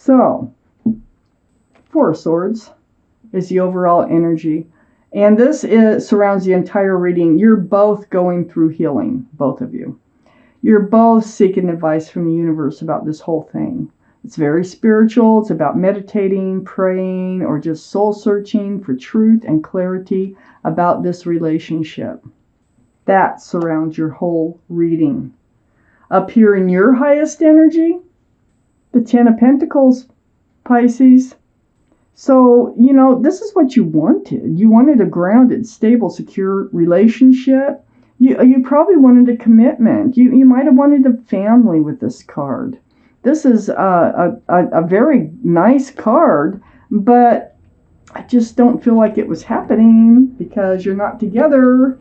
So, Four of Swords is the overall energy. And surrounds the entire reading. You're both going through healing, both of you. You're both seeking advice from the universe about this whole thing. It's very spiritual. It's about meditating, praying, or just soul searching for truth and clarity about this relationship. That surrounds your whole reading. Up here in your highest energy, the Ten of Pentacles, Pisces. So, this is what you wanted. You wanted a grounded, stable, secure relationship. You probably wanted a commitment. You might have wanted a family with this card. This is a very nice card, but I just don't feel like it was happening because you're not together.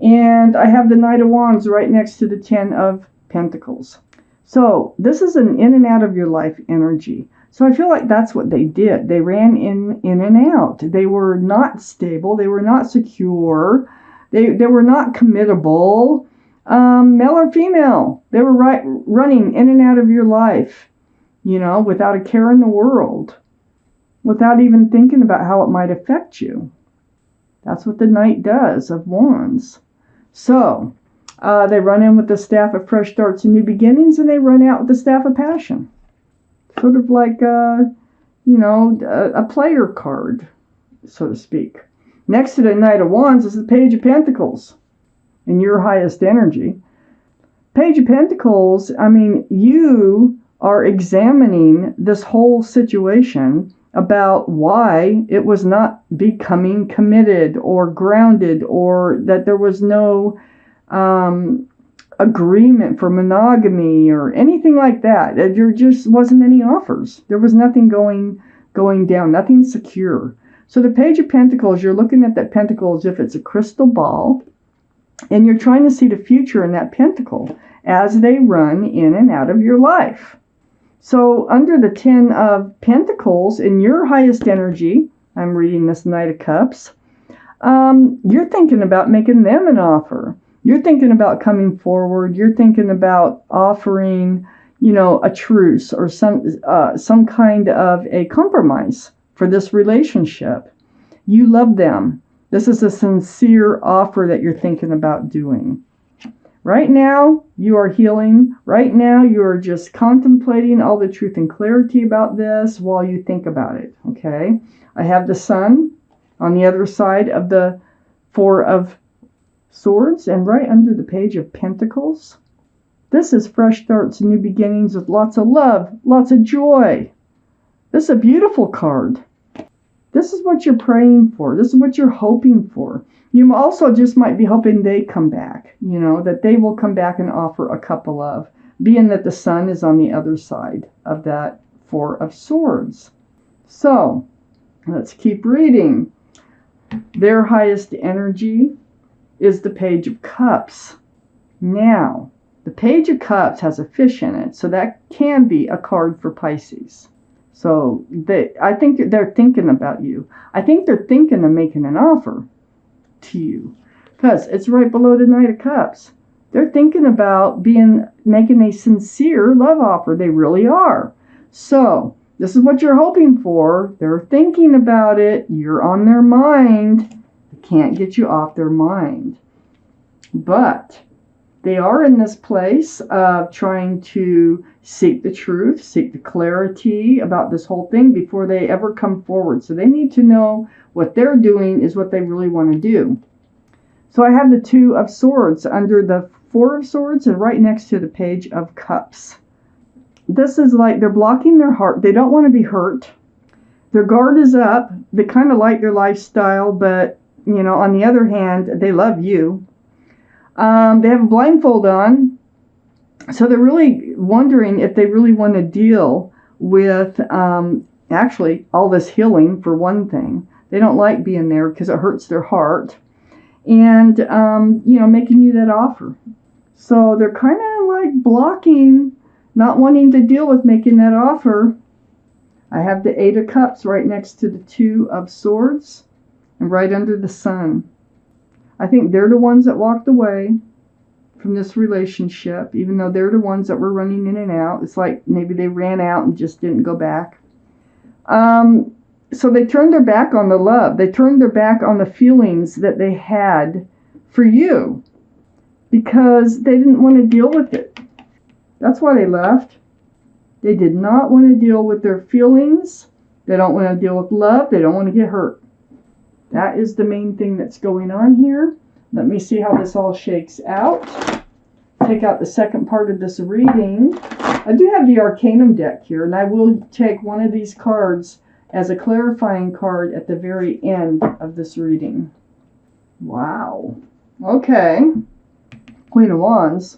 And I have the Knight of Wands right next to the Ten of Pentacles. So this is an in and out of your life energy. So I feel like that's what they did. They ran in and out. They were not stable. They were not secure. They were not committable. Male or female. They were running in and out of your life, without a care in the world, without even thinking about how it might affect you. That's what the Knight does of Wands. So they run in with the Staff of Fresh Starts and New Beginnings, and they run out with the Staff of Passion. Sort of like, a player card, so to speak. Next to the Knight of Wands is the Page of Pentacles in your highest energy. Page of Pentacles, you are examining this whole situation about why it was not becoming committed or grounded, or that there was no agreement for monogamy or anything like that. There just wasn't any offers. There was nothing going down, nothing secure. So the Page of Pentacles, you're looking at that pentacle as if it's a crystal ball, and you're trying to see the future in that pentacle as they run in and out of your life. So under the Ten of Pentacles, in your highest energy, I'm reading this Knight of Cups, you're thinking about making them an offer. You're thinking about coming forward. You're thinking about offering, a truce or some kind of a compromise for this relationship. You love them. This is a sincere offer that you're thinking about doing. Right now, you are healing. Right now, you are just contemplating all the truth and clarity about this while you think about it, okay? I have the Sun on the other side of the Four of Swords, and right under the Page of Pentacles. This is fresh starts and new beginnings with lots of love, lots of joy. This is a beautiful card. This is what you're praying for. This is what you're hoping for. You also just might be hoping they come back, that they will come back and offer a couple of, being that the Sun is on the other side of that Four of Swords. So, let's keep reading. Their highest energy is the Page of Cups. Now, the Page of Cups has a fish in it, so that can be a card for Pisces. So I think they're thinking about you. I think they're thinking of making an offer to you, because it's right below the Knight of Cups. They're thinking about making a sincere love offer. They really are. So this is what you're hoping for. They're thinking about it. You're on their mind. Can't get you off their mind. But they are in this place of trying to seek the truth, seek the clarity about this whole thing before they ever come forward. So they need to know what they're doing is what they really want to do. So I have the Two of Swords under the Four of Swords and right next to the Page of Cups. This is like they're blocking their heart. They don't want to be hurt. Their guard is up. They kind of like their lifestyle, but on the other hand, they love you. They have a blindfold on. So they're really wondering if they really want to deal with, actually, all this healing, for one thing. They don't like being there because it hurts their heart. And, making you that offer. So they're kind of like blocking, not wanting to deal with making that offer. I have the Eight of Cups right next to the Two of Swords. And right under the Sun. I think they're the ones that walked away from this relationship, even though they're the ones that were running in and out. It's like maybe they ran out and just didn't go back. So they turned their back on the love. They turned their back on the feelings that they had for you because they didn't want to deal with it. That's why they left. They did not want to deal with their feelings. They don't want to deal with love. They don't want to get hurt. That is the main thing that's going on here. Let me see how this all shakes out. Take out the second part of this reading. I do have the Arcanum deck here, and I will take one of these cards as a clarifying card at the very end of this reading. Wow. Okay. Queen of Wands.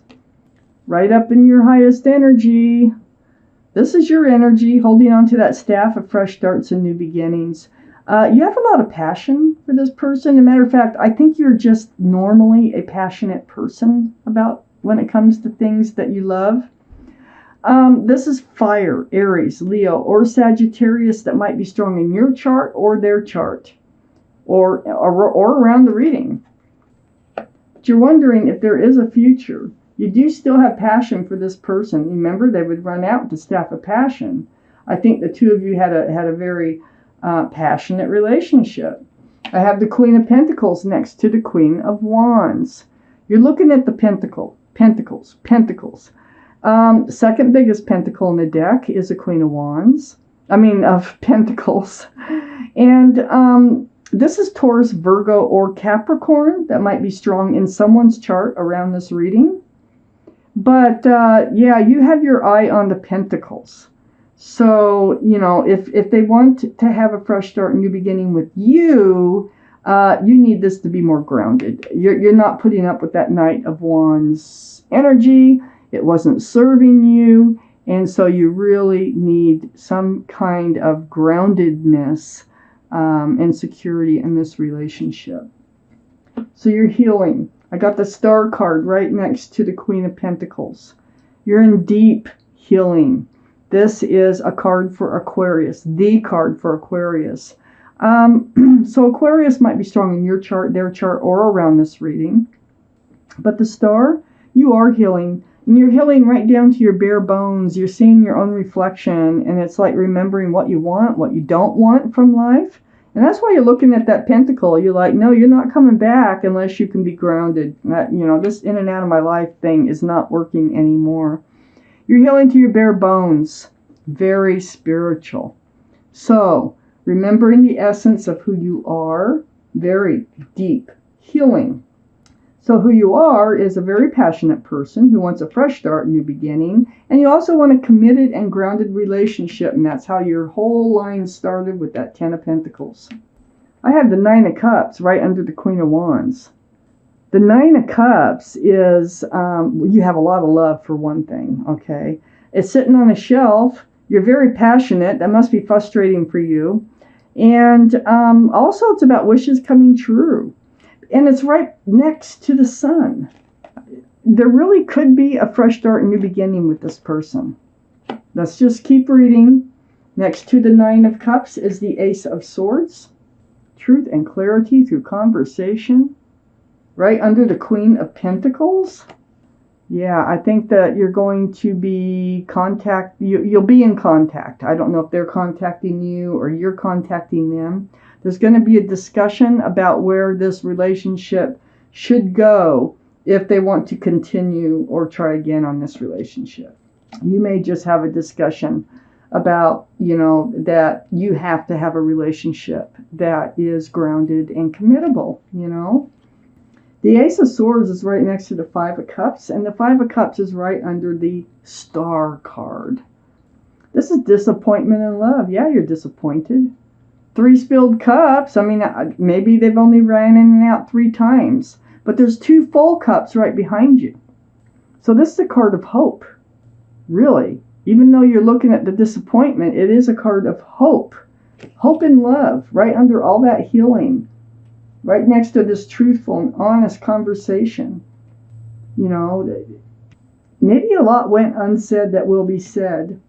Right up in your highest energy. This is your energy, holding on to that staff of fresh starts and new beginnings. You have a lot of passion for this person. As a matter of fact, I think you're just normally a passionate person about when it comes to things that you love. This is fire, Aries, Leo, or Sagittarius that might be strong in your chart or their chart, or around the reading. But you're wondering if there is a future. You do still have passion for this person. Remember, they would run out with the staff of passion. I think the two of you had a very passionate relationship. I have the Queen of Pentacles next to the Queen of Wands. You're looking at the Pentacles. Second biggest pentacle in the deck is the Queen of Wands. Of Pentacles. And this is Taurus, Virgo, or Capricorn that might be strong in someone's chart around this reading. But, yeah, you have your eye on the Pentacles. So, if they want to have a fresh start and new beginning with you, you need this to be more grounded. You're not putting up with that Knight of Wands energy. It wasn't serving you. And so you really need some kind of groundedness and security in this relationship. So you're healing. I got the Star card right next to the Queen of Pentacles. You're in deep healing. This is a card for Aquarius, the card for Aquarius. So Aquarius might be strong in your chart, their chart, or around this reading. But the Star, you are healing. And you're healing right down to your bare bones. You're seeing your own reflection. And it's like remembering what you want, what you don't want from life. And that's why you're looking at that pentacle. You're like, no, you're not coming back unless you can be grounded. That, this in and out of my life thing is not working anymore. You're healing to your bare bones. Very spiritual. So, remembering the essence of who you are. Very deep healing. So who you are is a very passionate person who wants a fresh start, new beginning. And you also want a committed and grounded relationship. And that's how your whole line started with that Ten of Pentacles. I have the Nine of Cups right under the Queen of Wands. The Nine of Cups is, you have a lot of love for one thing, okay? It's sitting on a shelf. You're very passionate. That must be frustrating for you. And also it's about wishes coming true. And it's right next to the sun. There really could be a fresh start and new beginning with this person. Let's just keep reading. Next to the Nine of Cups is the Ace of Swords. Truth and clarity through conversation. Right under the Queen of Pentacles. Yeah, I think that you're going to be you'll be in contact. I don't know if they're contacting you or you're contacting them. There's going to be a discussion about where this relationship should go if they want to continue or try again on this relationship. You may just have a discussion about, that you have to have a relationship that is grounded and committable, The Ace of Swords is right next to the Five of Cups, and the Five of Cups is right under the Star card. This is disappointment in love. Yeah, you're disappointed. 3 spilled cups. Maybe they've only ran in and out 3 times. But there's 2 full cups right behind you. So this is a card of hope. Really. Even though you're looking at the disappointment, it is a card of hope. Hope and love. Right under all that healing. Right next to this truthful and honest conversation. Maybe a lot went unsaid that will be said.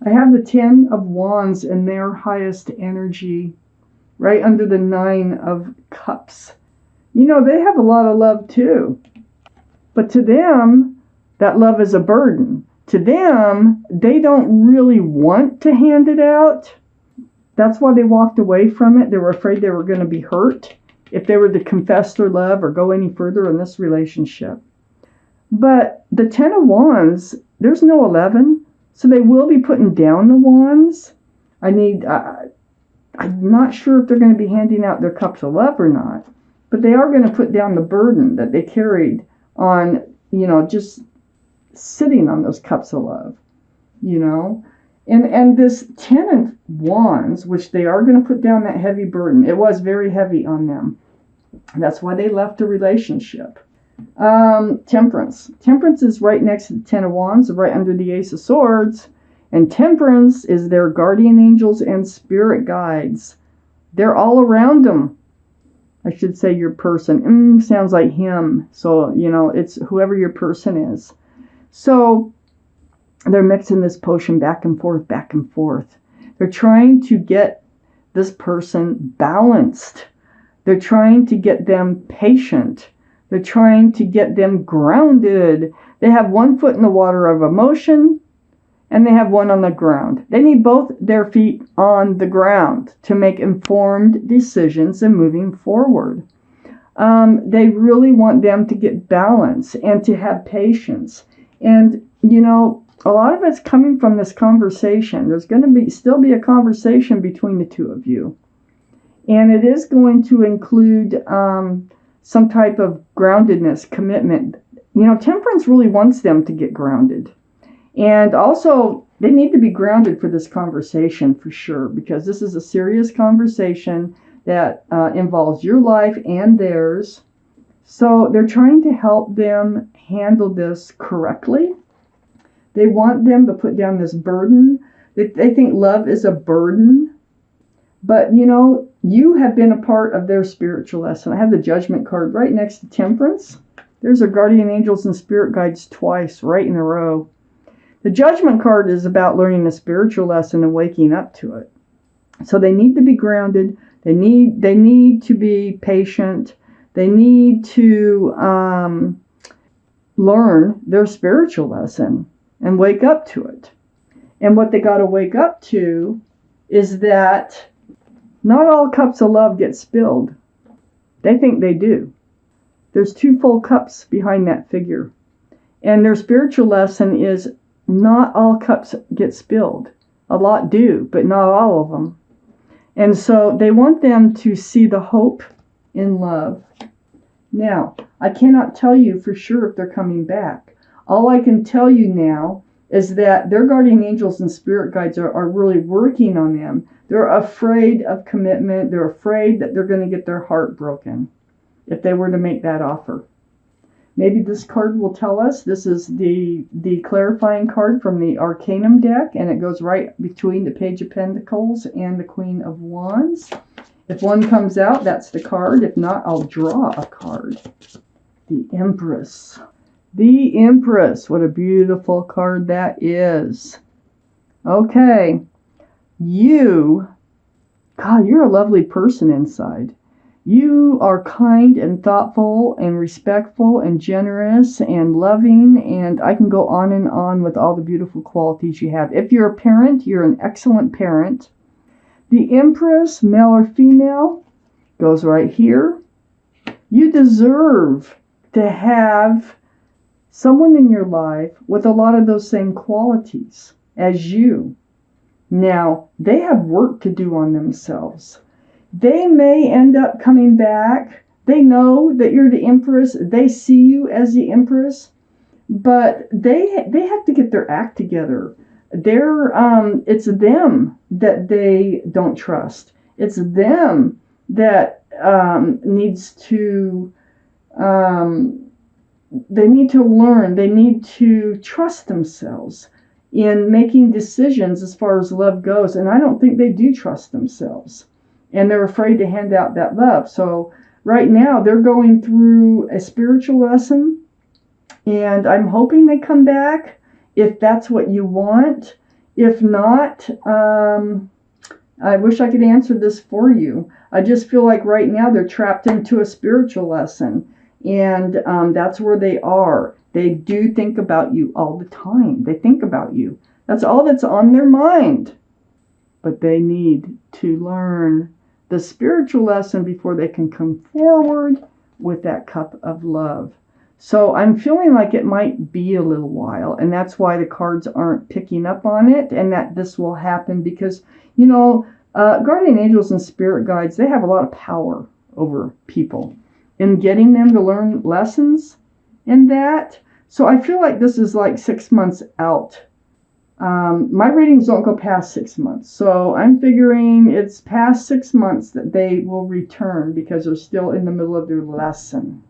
I have the 10 of Wands in their highest energy, right under the 9 of Cups. They have a lot of love too. But to them, that love is a burden. To them, they don't really want to hand it out. That's why they walked away from it. They were afraid they were going to be hurt if they were to confess their love or go any further in this relationship. But the Ten of Wands, there's no 11, so they will be putting down the wands. I'm not sure if they're going to be handing out their cups of love or not, but they are going to put down the burden that they carried on, just sitting on those cups of love, And this Ten of Wands, which they are going to put down that heavy burden, it was very heavy on them. That's why they left the relationship. Temperance. Temperance is right next to the Ten of Wands, right under the Ace of Swords. And Temperance is their guardian angels and spirit guides. They're all around them. I should say your person. Sounds like him. So, it's whoever your person is. So, they're mixing this potion back and forth, back and forth. They're trying to get this person balanced. They're trying to get them patient. They're trying to get them grounded. They have one foot in the water of emotion, and they have one on the ground. They need both their feet on the ground to make informed decisions and moving forward. They really want them to get balance and to have patience. And, a lot of it's coming from this conversation. There's going to still be a conversation between the two of you. And it is going to include some type of groundedness, commitment. Temperance really wants them to get grounded. And also, they need to be grounded for this conversation for sure, because this is a serious conversation that involves your life and theirs. So they're trying to help them handle this correctly. They want them to put down this burden. They think love is a burden. But, you have been a part of their spiritual lesson. I have the Judgment card right next to Temperance. There's our guardian angels and spirit guides twice, right in a row. The Judgment card is about learning a spiritual lesson and waking up to it. So they need to be grounded. They need to be patient. They need to learn their spiritual lesson and wake up to it. And what they got to wake up to is that not all cups of love get spilled. They think they do. There's 2 full cups behind that figure. And their spiritual lesson is not all cups get spilled. A lot do, but not all of them. And so they want them to see the hope in love. Now, I cannot tell you for sure if they're coming back. All I can tell you now is that their guardian angels and spirit guides are really working on them. They're afraid of commitment. They're afraid that they're going to get their heart broken if they were to make that offer. Maybe this card will tell us. This is the clarifying card from the Arcanum deck, and it goes right between the Page of Pentacles and the Queen of Wands. If one comes out, that's the card. If not, I'll draw a card. The Empress. The Empress. What a beautiful card that is. Okay. You're a lovely person inside. You are kind and thoughtful and respectful and generous and loving, and I can go on and on with all the beautiful qualities you have. If you're a parent, you're an excellent parent. The Empress, male or female, goes right here. You deserve to have someone in your life with a lot of those same qualities as you. Now, they have work to do on themselves. They may end up coming back. They know that you're the Empress. They see you as the Empress. But they have to get their act together. It's them that they don't trust. It's them that needs to... they need to learn. They need to trust themselves in making decisions as far as love goes. And I don't think they do trust themselves. And they're afraid to hand out that love. So right now they're going through a spiritual lesson. And I'm hoping they come back if that's what you want. If not, I wish I could answer this for you. I just feel like right now they're trapped into a spiritual lesson. And that's where they are. They do think about you all the time. They think about you. That's all that's on their mind. But they need to learn the spiritual lesson before they can come forward with that cup of love. So I'm feeling like it might be a little while, and that's why the cards aren't picking up on it, and that this will happen because, guardian angels and spirit guides, they have a lot of power over people in getting them to learn lessons in that. So I feel like this is like 6 months out. My readings don't go past 6 months. So I'm figuring it's past 6 months that they will return because they're still in the middle of their lesson.